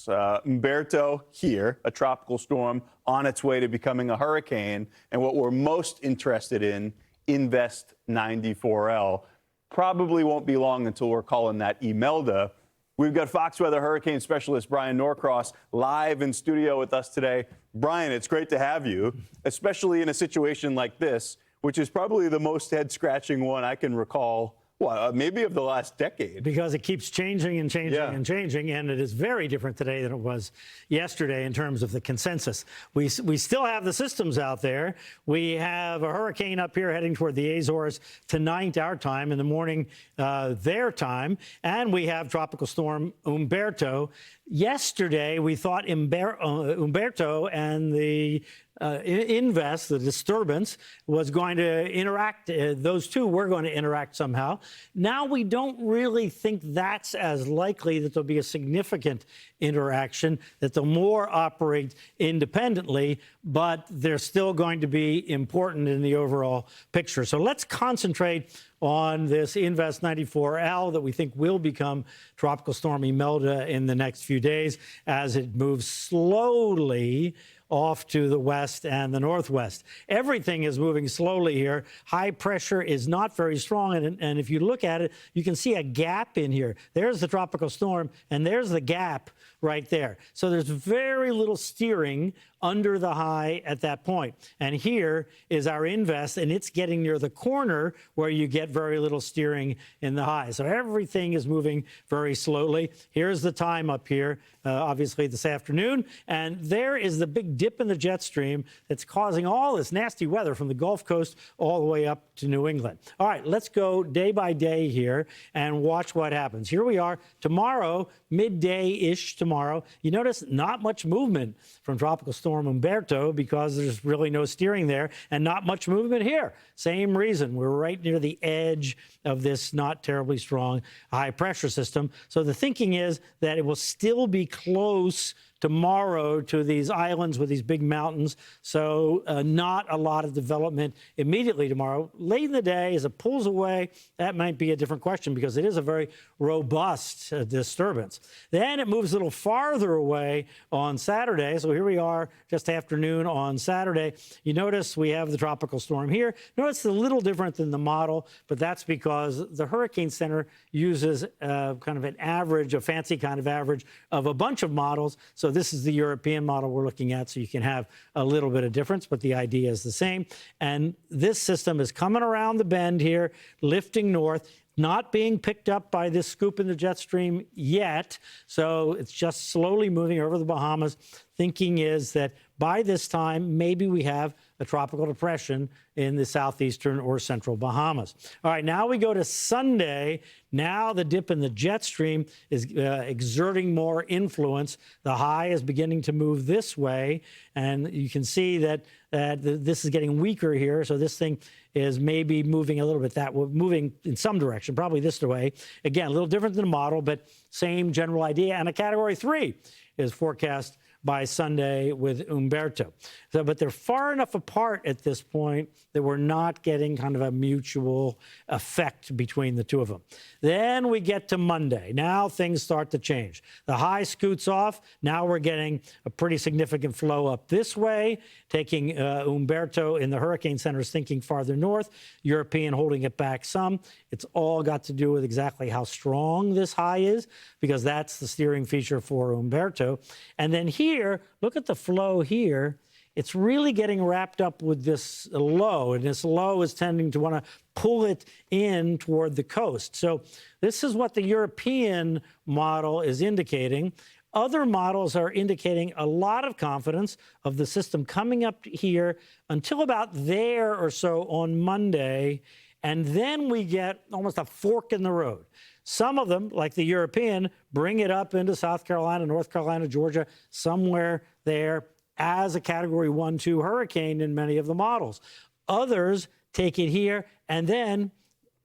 Norcross. Umberto here, a tropical storm on its way to becoming a hurricane. And what we're most interested in, Invest 94L. Probably won't be long until we're calling that Imelda. We've got Fox Weather hurricane specialist Bryan Norcross live in studio with us today. Bryan, it's great to have you, especially in a situation like this, which is probably the most head-scratching one I can recall. Well, maybe of the last decade. Because it keeps changing and changing and changing, and it is very different today than it was yesterday in terms of the consensus. We still have the systems out there. We have a hurricane up here heading toward the Azores tonight, our time, in the morning, their time, and we have Tropical Storm Umberto. Yesterday, we thought Umberto and the Invest, the disturbance, was going to interact. Those two were going to interact somehow. Now we don't really think that's as likely that there'll be a significant interaction, that they'll more operate independently, but they're still going to be important in the overall picture. So let's concentrate on this Invest 94L that we think will become Tropical Storm Imelda in the next few days as it moves slowly off to the west and the northwest. Everything is moving slowly here. High pressure is not very strong, and if you look at it, you can see a gap in here. There's the tropical storm, and there's the gap right there. So there's very little steering under the high at that point. And here is our Invest, and it's getting near the corner where you get very little steering in the high. So everything is moving very slowly. Here's the time up here, obviously this afternoon, and there is the big dip in the jet stream that's causing all this nasty weather from the Gulf Coast all the way up to New England. All right, let's go day by day here and watch what happens. Here we are tomorrow, midday-ish tomorrow. You notice not much movement from Tropical Storm Umberto because there's really no steering there, and not much movement here. Same reason. We're right near the edge of this not terribly strong high pressure system. So the thinking is that it will still be close tomorrow to these islands with these big mountains, so not a lot of development immediately tomorrow. Late in the day, as it pulls away, that might be a different question because it is a very robust disturbance. Then it moves a little farther away on Saturday, so here we are just afternoon on Saturday. You notice we have the tropical storm here. Notice it's a little different than the model, but that's because the Hurricane Center uses kind of an average, a fancy kind of average of a bunch of models. So this is the European model we're looking at, so you can have a little bit of difference, but the idea is the same. And this system is coming around the bend here, lifting north, not being picked up by this scoop in the jet stream yet. So it's just slowly moving over the Bahamas. Thinking is that by this time, maybe we have a tropical depression in the southeastern or central Bahamas. All right, now we go to Sunday. Now the dip in the jet stream is exerting more influence. The high is beginning to move this way, and you can see that this is getting weaker here. So this thing is maybe moving a little bit moving in some direction, probably this way. Again, a little different than the model, but same general idea. And a Category 3 is forecast by Sunday with Umberto. So, but they're far enough apart at this point that we're not getting kind of a mutual effect between the two of them. Then we get to Monday. Now things start to change. The high scoots off. Now we're getting a pretty significant flow up this way, taking Umberto in the Hurricane Center's thinking farther north, European holding it back some. It's all got to do with exactly how strong this high is, because that's the steering feature for Umberto. And then here, look at the flow here. It's really getting wrapped up with this low, and this low is tending to want to pull it in toward the coast. So this is what the European model is indicating. Other models are indicating a lot of confidence of the system coming up here until about there or so on Monday, and then we get almost a fork in the road. Some of them, like the European, bring it up into South Carolina, North Carolina, Georgia, somewhere there as a Category 1, 2 hurricane in many of the models. Others take it here, and then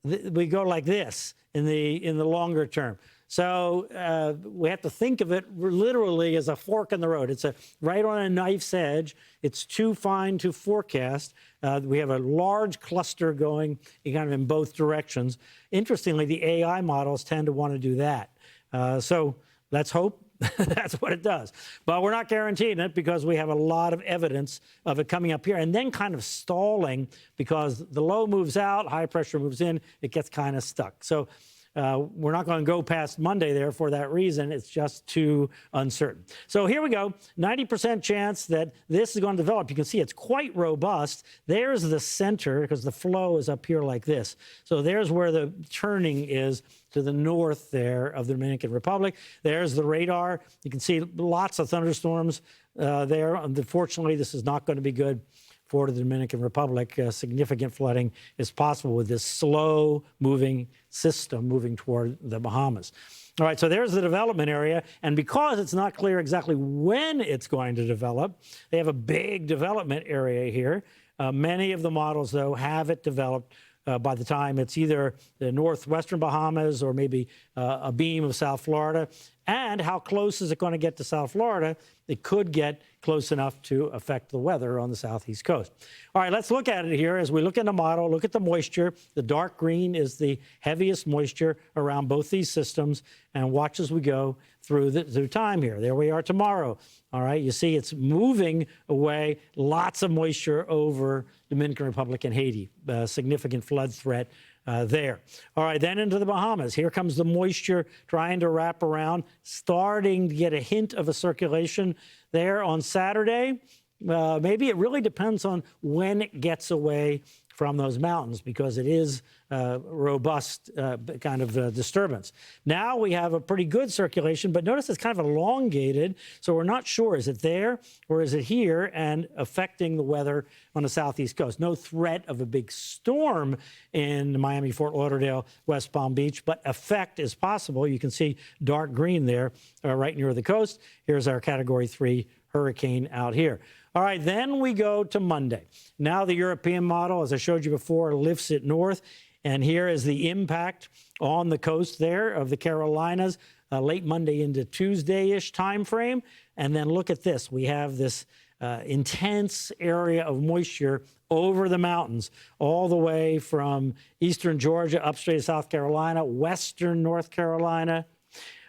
we go like this in the longer term. So we have to think of it literally as a fork in the road. It's right on a knife's edge. It's too fine to forecast. We have a large cluster going kind of in both directions. Interestingly, the AI models tend to want to do that. So let's hope That's what it does. But we're not guaranteeing it because we have a lot of evidence of it coming up here and then kind of stalling because the low moves out, high pressure moves in, it gets kind of stuck. So we're not going to go past Monday there for that reason. It's just too uncertain. So here we go. 90% chance that this is going to develop. You can see it's quite robust. There's the center because the flow is up here like this. So there's where the turning is to the north there of the Dominican Republic. There's the radar. You can see lots of thunderstorms there. Unfortunately, this is not going to be good for the Dominican Republic. Significant flooding is possible with this slow-moving system moving toward the Bahamas. All right, so there's the development area, and because it's not clear exactly when it's going to develop, they have a big development area here. Many of the models, though, have it developed by the time it's either the northwestern Bahamas or maybe a beam of South Florida. And how close is it going to get to South Florida? It could get close enough to affect the weather on the southeast coast. All right, let's look at it here as we look in the model, look at the moisture. The dark green is the heaviest moisture around both these systems, and watch as we go through time here. There we are tomorrow. All right, you see it's moving away, lots of moisture over Dominican Republic and Haiti, significant flood threat there. All right, then into the Bahamas. Here comes the moisture trying to wrap around, starting to get a hint of a circulation there on Saturday. Maybe it really depends on when it gets away from those mountains because it is robust kind of disturbance. Now we have a pretty good circulation, but notice it's kind of elongated, so we're not sure, is it there or is it here and affecting the weather on the southeast coast? No threat of a big storm in Miami, Fort Lauderdale, West Palm Beach, but effect is possible. You can see dark green there right near the coast. Here's our Category 3 hurricane out here. All right, then we go to Monday. Now the European model, as I showed you before, lifts it north. And here is the impact on the coast there of the Carolinas, late Monday into Tuesday-ish time frame. And then look at this. We have this intense area of moisture over the mountains, all the way from eastern Georgia up straight to South Carolina, western North Carolina,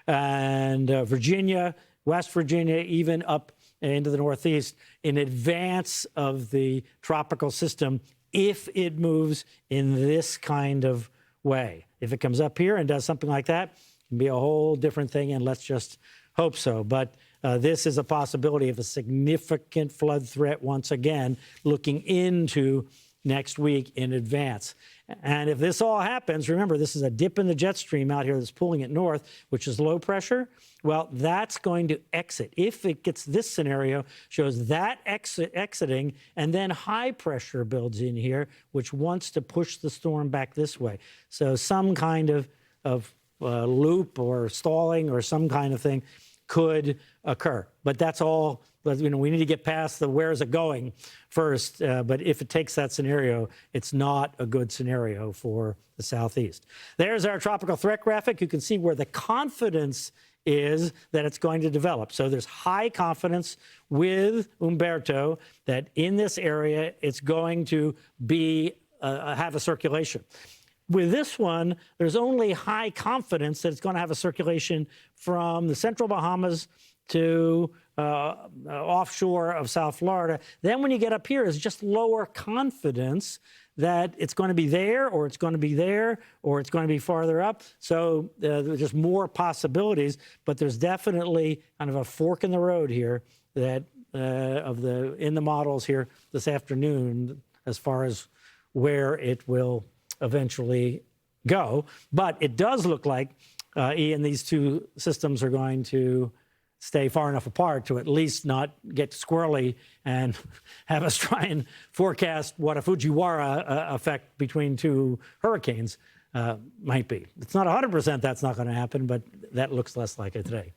and Virginia, West Virginia, even up into the northeast in advance of the tropical system if it moves in this kind of way. If it comes up here and does something like that, it can be a whole different thing, and let's just hope so. But this is a possibility of a significant flood threat once again, looking into next week in advance. And if this all happens, remember, this is a dip in the jet stream out here that's pulling it north, which is low pressure. Well, that's going to exit. If it gets this scenario, shows that exiting, and then high pressure builds in here, which wants to push the storm back this way. So some kind of loop or stalling or some kind of thing could occur. But that's all, we need to get past the where's it going first. But if it takes that scenario, it's not a good scenario for the southeast. There's our tropical threat graphic. You can see where the confidence is that it's going to develop. So there's high confidence with Umberto that in this area, it's going to be have a circulation. With this one, there's only high confidence that it's going to have a circulation from the central Bahamas to offshore of South Florida. Then when you get up here, it's just lower confidence that it's going to be there, or it's going to be there, or it's going to be farther up. So there's just more possibilities, but there's definitely kind of a fork in the road here that in the models here this afternoon as far as where it will eventually go. But it does look like, Ian, these two systems are going to stay far enough apart to at least not get squirrely and have us try and forecast what a Fujiwara effect between two hurricanes might be. It's not 100% that's not going to happen, but that looks less like it today.